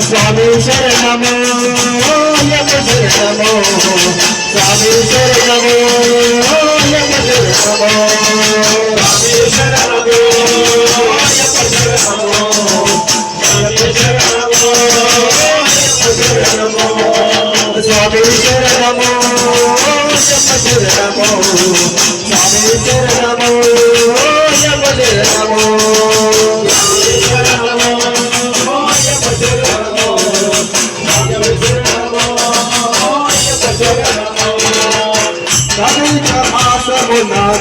స్వామి శరణము యమ శరణము స్వామి శరణము యమ శరణము స్వామి శరణము యమ శరణము స్వామి శరణము యమ శరణము స్వామి శరణము యమ శరణము స్వామి శరణము యమ శరణము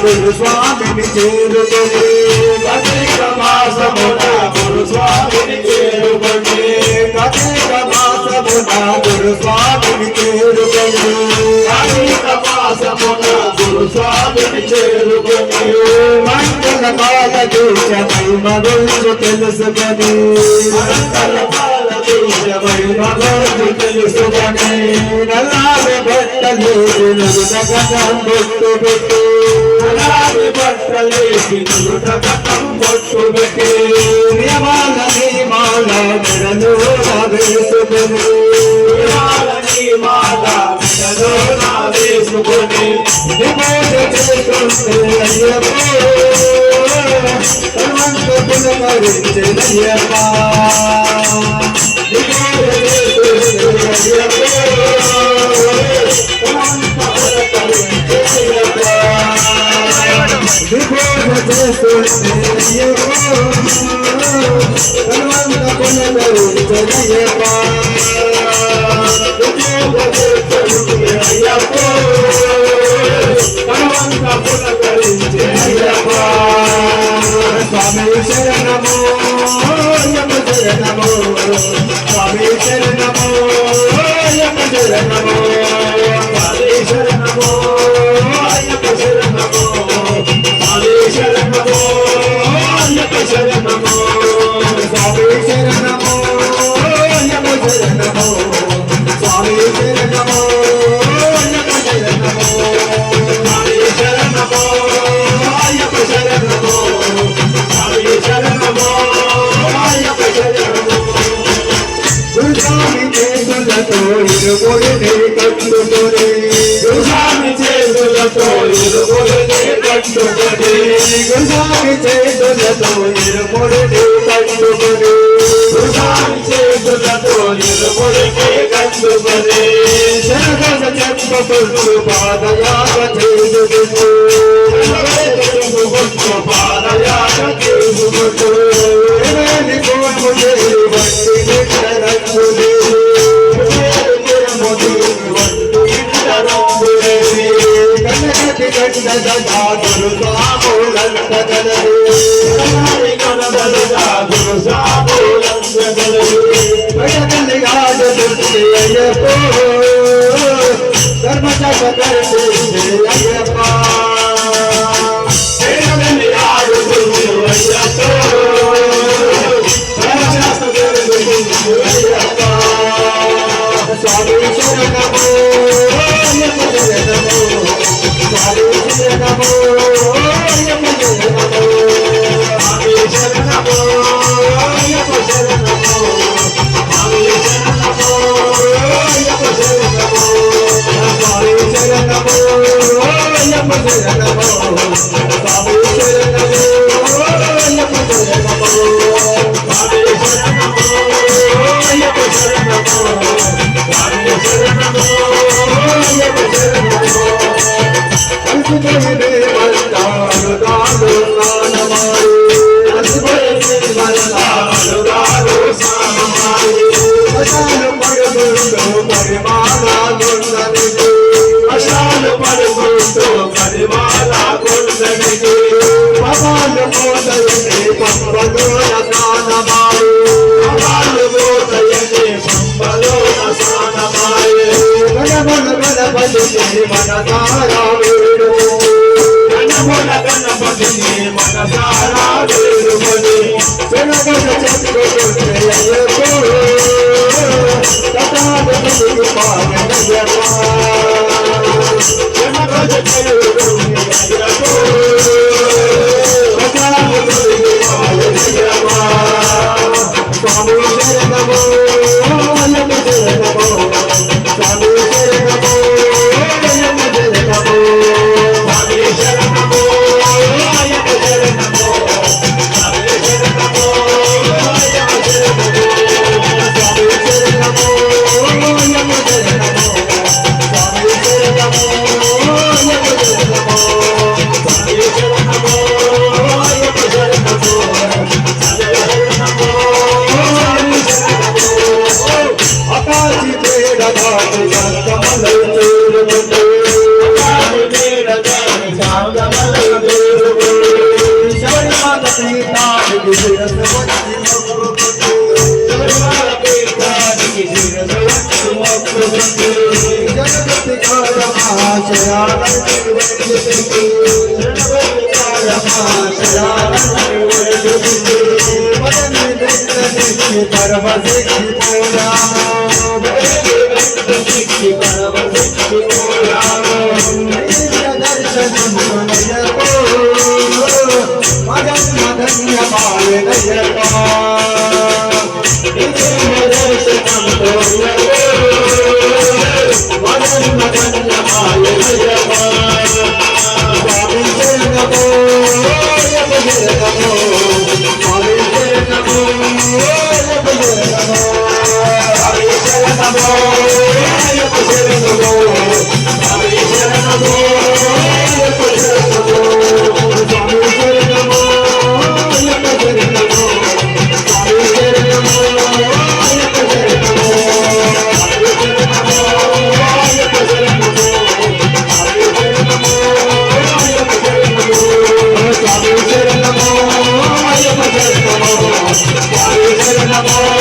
గురు స్వామిని చేరుకొని కార్తీక మాసమున గురు స్వామిని చేరుకొని కార్తీక మాసమున గురు స్వామిని చేరుకొని కార్తీక మాసమున గురు స్వామిని చేరుకొని మంగళ కాల దూషమై మగులు తెలుసుకొని మంగళ కాల దూషమై మగులు తెలుసుకొని నల్లారి బట్టలు నలుగగనం బొట్టు పెట్టి నల్లారి బట్టలేసి నలుగగనం బొట్టు పెట్టి నియమాలని మాల మెడలో వేసుకొని నియమాలని మాల మెడలో వేసుకొని నిమోజ చేస్తుంటే అయ్యప్ప సర్వంతుని మరించెనయ్యప్ప స్వామి శరణము యమ శరణము స్వామి శరణము యమ శరణము స్వామి శరణము యమ శరణము స్వామి శరణము యమ శరణము స్వామి శరణము యమ శరణము స్వామి శరణము యమ శరణము స్వామి శరణము యమ శరణము స్వామి శరణము యమ శరణము గురుస్వామి చేతులతో ఇరుముడిని కట్టుకొని గురుస్వామి చేతులతో ఇరుముడిని కట్టుకొని గురుస్వామి చేతులతో ఇరుముడిని కట్టుకొని గురుస్వామి చేతులతో ఇరుముడిని కట్టుకొని శరగజ చెప్పుకుంటూ పాదయాత్ర చేసుకుంటూ పాదయాత్ర చేసుకుంటూ Thank you. Namo